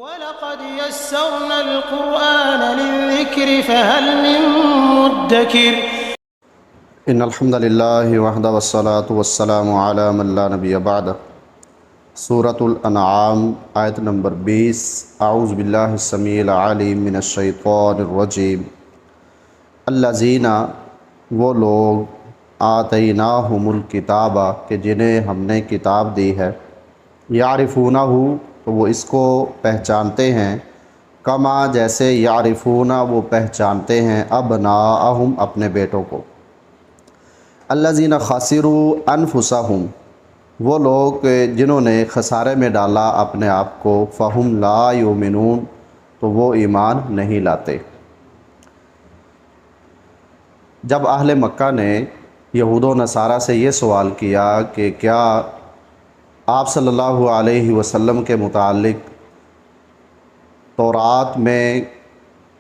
وَلَقَدْ يَسَّرْنَا الْقُرْآنَ لِلذِّكْرِ فَهَلْ مِن مُّدَّكِرٍ۔ ان الحمد للہ وحدہ والصلاۃ والسلام علی من لا نبی بعد۔ سورۃ الانعام آیت نمبر 20۔ اعوذ باللہ السمیع العلیم من الشیطان الرجیم۔ الذین، وہ لوگ، آتیناہم الکتاب، کہ جنہیں ہم نے کتاب دی ہے، یعرفونہ، تو وہ اس کو پہچانتے ہیں، کما، جیسے یعرفون، وہ پہچانتے ہیں ابناءہم، اپنے بیٹوں کو۔ الذین خسروا انفسہم، وہ لوگ جنہوں نے خسارے میں ڈالا اپنے آپ کو، فہم لا یؤمنون، تو وہ ایمان نہیں لاتے۔ جب اہل مکہ نے یہود و نصارہ سے یہ سوال کیا کہ کیا آپ صلی اللہ علیہ وسلم کے متعلق تورات میں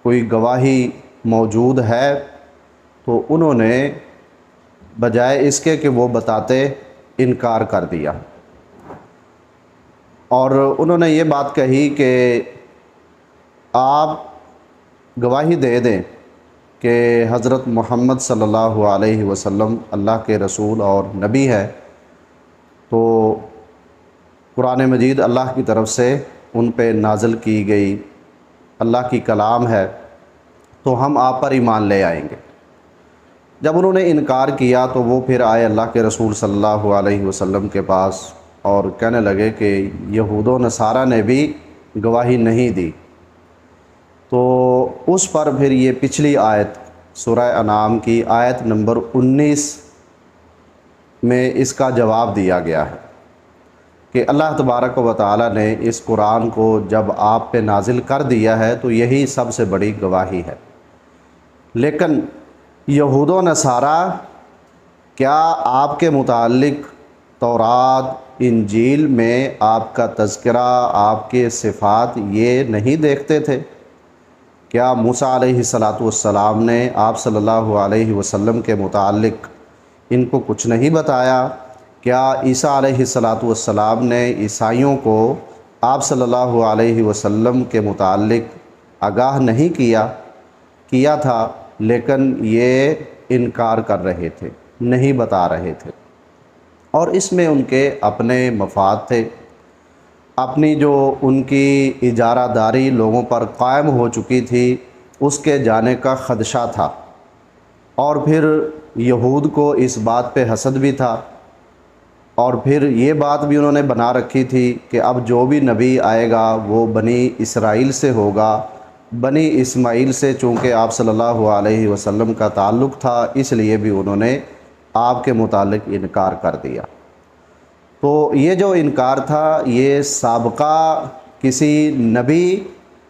کوئی گواہی موجود ہے، تو انہوں نے بجائے اس کے کہ وہ بتاتے، انکار کر دیا، اور انہوں نے یہ بات کہی کہ آپ گواہی دے دیں کہ حضرت محمد صلی اللہ علیہ وسلم اللہ کے رسول اور نبی ہے، تو قرآن مجید اللہ کی طرف سے ان پہ نازل کی گئی اللہ کی کلام ہے، تو ہم آپ پر ایمان لے آئیں گے۔ جب انہوں نے انکار کیا تو وہ پھر آئے اللہ کے رسول صلی اللہ علیہ وسلم کے پاس اور کہنے لگے کہ یہود و نصارہ نے بھی گواہی نہیں دی۔ تو اس پر پھر یہ پچھلی آیت سورہ انعام کی آیت نمبر 19 میں اس کا جواب دیا گیا ہے کہ اللہ تبارک و تعالی نے اس قرآن کو جب آپ پہ نازل کر دیا ہے تو یہی سب سے بڑی گواہی ہے۔ لیکن یہود و نصارہ کیا آپ کے متعلق تورات، انجیل میں آپ کا تذکرہ، آپ کے صفات یہ نہیں دیکھتے تھے؟ کیا موسیٰ علیہ السلام نے آپ صلی اللہ علیہ وسلم کے متعلق ان کو کچھ نہیں بتایا؟ کیا عیسیٰ علیہ السلام نے عیسائیوں کو آپ صلی اللہ علیہ وسلم کے متعلق آگاہ نہیں کیا تھا، لیکن یہ انکار کر رہے تھے، نہیں بتا رہے تھے، اور اس میں ان کے اپنے مفاد تھے، اپنی جو ان کی اجارہ داری لوگوں پر قائم ہو چکی تھی اس کے جانے کا خدشہ تھا، اور پھر یہود کو اس بات پہ حسد بھی تھا، اور پھر یہ بات بھی انہوں نے بنا رکھی تھی کہ اب جو بھی نبی آئے گا وہ بنی اسرائیل سے ہوگا، بنی اسماعیل سے، چونکہ آپ صلی اللہ علیہ وسلم کا تعلق تھا، اس لیے بھی انہوں نے آپ کے متعلق انکار کر دیا۔ تو یہ جو انکار تھا یہ سابقہ کسی نبی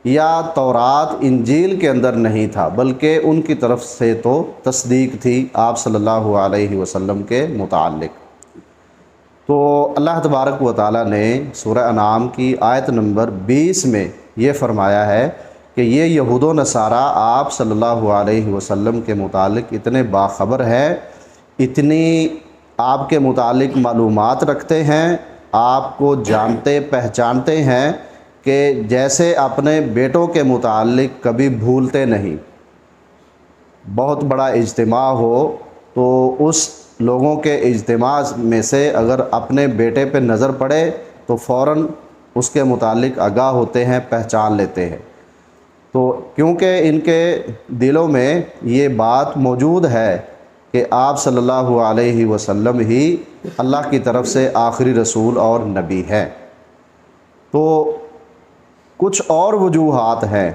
یا تورات انجیل کے اندر نہیں تھا، بلکہ ان کی طرف سے تو تصدیق تھی آپ صلی اللہ علیہ وسلم کے متعلق۔ تو اللہ تبارک و تعالیٰ نے سورہ انعام کی آیت نمبر 20 میں یہ فرمایا ہے کہ یہ یہود و نصارہ آپ صلی اللہ علیہ وسلم کے متعلق اتنے باخبر ہیں، اتنی آپ کے متعلق معلومات رکھتے ہیں، آپ کو جانتے پہچانتے ہیں کہ جیسے اپنے بیٹوں کے متعلق کبھی بھولتے نہیں۔ بہت بڑا اجتماع ہو تو اس لوگوں کے اجتماع میں سے اگر اپنے بیٹے پہ نظر پڑے تو فوراً اس کے متعلق آگاہ ہوتے ہیں، پہچان لیتے ہیں۔ تو کیونکہ ان کے دلوں میں یہ بات موجود ہے کہ آپ صلی اللہ علیہ وسلم ہی اللہ کی طرف سے آخری رسول اور نبی ہیں۔ تو کچھ اور وجوہات ہیں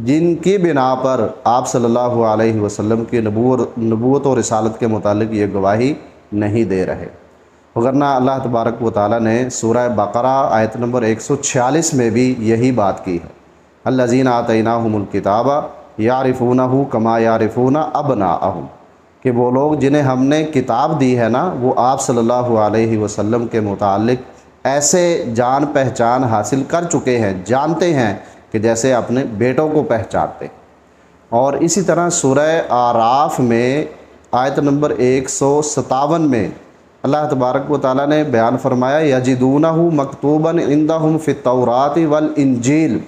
جن کی بنا پر آپ صلی اللہ علیہ وسلم کی نبوت و رسالت کے متعلق یہ گواہی نہیں دے رہے، وگرنہ اللہ تبارک و تعالیٰ نے سورہ بقرہ آیت نمبر 146 میں بھی یہی بات کی ہے، الذین آتیناہم الکتاب یعرفونہ کما یعرفون ابناءہم، کہ وہ لوگ جنہیں ہم نے کتاب دی ہے نا، وہ آپ صلی اللہ علیہ وسلم کے متعلق ایسے جان پہچان حاصل کر چکے ہیں، جانتے ہیں کہ جیسے اپنے بیٹوں کو پہچانتے۔ اور اسی طرح سورہ اعراف میں آیت نمبر 157 میں اللہ تبارک و تعالیٰ نے بیان فرمایا، یجدونہ مکتوبا عندہم فی التوراۃ والانجیل،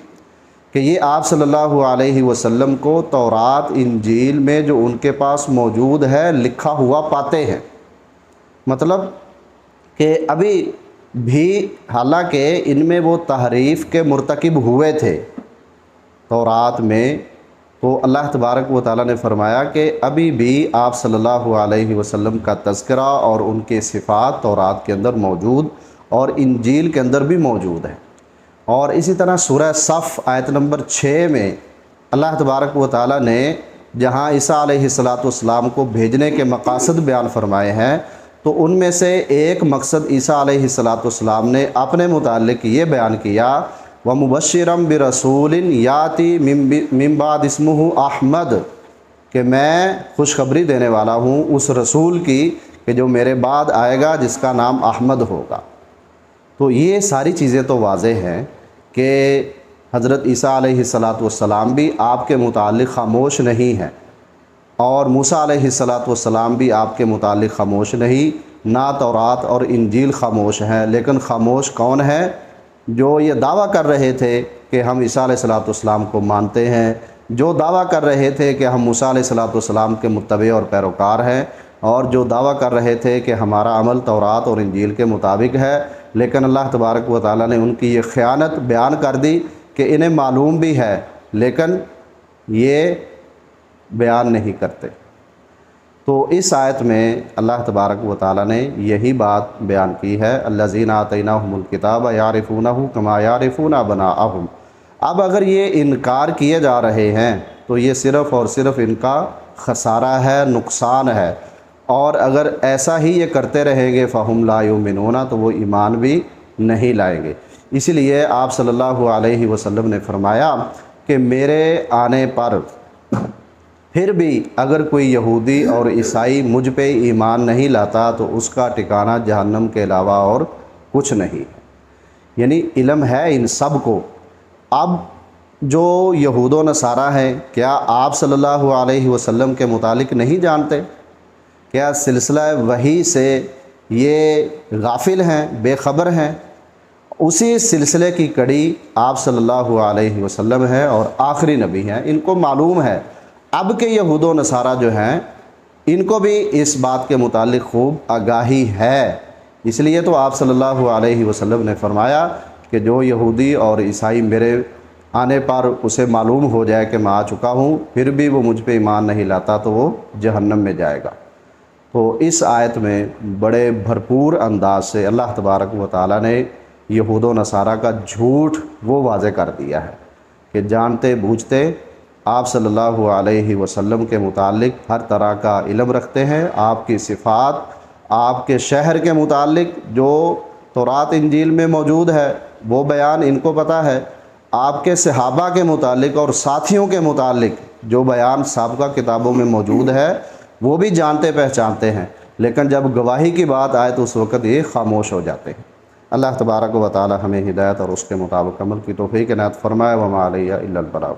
کہ یہ آپ صلی اللہ علیہ وسلم کو تورات انجیل میں جو ان کے پاس موجود ہے لکھا ہوا پاتے ہیں۔ مطلب کہ ابھی بھی حالانکہ ان میں وہ تحریف کے مرتکب ہوئے تھے تورات میں، تو اللہ تبارک و تعالیٰ نے فرمایا کہ ابھی بھی آپ صلی اللہ علیہ وسلم کا تذکرہ اور ان کے صفات تورات کے اندر موجود اور انجیل کے اندر بھی موجود ہے۔ اور اسی طرح سورہ صف آیت نمبر 6 میں اللہ تبارک و تعالیٰ نے جہاں عیسیٰ علیہ السلام کو بھیجنے کے مقاصد بیان فرمائے ہیں، تو ان میں سے ایک مقصد عیسیٰ علیہ السلام نے اپنے متعلق یہ بیان کیا، وَمُبَشِّرًا بِرَسُولٍ يَأْتِي مِن بَعْدِ اسْمُهُ احمد، کہ میں خوشخبری دینے والا ہوں اس رسول کی کہ جو میرے بعد آئے گا جس کا نام احمد ہوگا۔ تو یہ ساری چیزیں تو واضح ہیں کہ حضرت عیسیٰ علیہ السلام بھی آپ کے متعلق خاموش نہیں ہیں، اور موسیٰ علیہ السلام بھی آپ کے متعلق خاموش نہیں، نہ تورات اور انجیل خاموش ہیں۔ لیکن خاموش کون ہے؟ جو یہ دعویٰ کر رہے تھے کہ ہم عیسیٰ علیہ السلام کو مانتے ہیں، جو دعویٰ کر رہے تھے کہ ہم موسیٰ علیہ السلام کے متبع اور پیروکار ہیں، اور جو دعویٰ کر رہے تھے کہ ہمارا عمل تورات اور انجیل کے مطابق ہے، لیکن اللہ تبارک و تعالیٰ نے ان کی یہ خیانت بیان کر دی کہ انہیں معلوم بھی ہے لیکن یہ بیان نہیں کرتے۔ تو اس آیت میں اللہ تبارک و تعالیٰ نے یہی بات بیان کی ہے، الذین آتیناہم الکتاب یعرفونہ کما یعرفون ابناءہم۔ اب اگر یہ انکار کیے جا رہے ہیں تو یہ صرف اور صرف ان کا خسارہ ہے، نقصان ہے، اور اگر ایسا ہی یہ کرتے رہیں گے فہم لا یؤمنون، تو وہ ایمان بھی نہیں لائیں گے۔ اسی لیے آپ صلی اللہ علیہ وسلم نے فرمایا کہ میرے آنے پر پھر بھی اگر کوئی یہودی اور عیسائی مجھ پہ ایمان نہیں لاتا تو اس کا ٹھکانہ جہنم کے علاوہ اور کچھ نہیں ہے۔ یعنی علم ہے ان سب کو۔ اب جو یہود و نصارہ ہیں، کیا آپ صلی اللہ علیہ وسلم کے متعلق نہیں جانتے؟ کیا سلسلہ وحی سے یہ غافل ہیں، بے خبر ہیں؟ اسی سلسلے کی کڑی آپ صلی اللہ علیہ وسلم ہے اور آخری نبی ہیں، ان کو معلوم ہے۔ اب کے یہود و نصارہ جو ہیں ان کو بھی اس بات کے متعلق خوب آگاہی ہے، اس لیے تو آپ صلی اللہ علیہ وسلم نے فرمایا کہ جو یہودی اور عیسائی میرے آنے پر اسے معلوم ہو جائے کہ میں آ چکا ہوں، پھر بھی وہ مجھ پہ ایمان نہیں لاتا تو وہ جہنم میں جائے گا۔ تو اس آیت میں بڑے بھرپور انداز سے اللہ تبارک و تعالیٰ نے یہود و نصارہ کا جھوٹ وہ واضح کر دیا ہے کہ جانتے بوجھتے آپ صلی اللہ علیہ وسلم کے متعلق ہر طرح کا علم رکھتے ہیں، آپ کی صفات، آپ کے شہر کے متعلق جو تورات انجیل میں موجود ہے وہ بیان ان کو پتہ ہے، آپ کے صحابہ کے متعلق اور ساتھیوں کے متعلق جو بیان سابقہ کتابوں میں موجود ہے وہ بھی جانتے پہچانتے ہیں، لیکن جب گواہی کی بات آئے تو اس وقت یہ خاموش ہو جاتے ہیں۔ اللہ تبارک و تعالی ہمیں ہدایت اور اس کے مطابق عمل کی توفیق عنایت فرمائے۔ وما علیہ الا البلاغ۔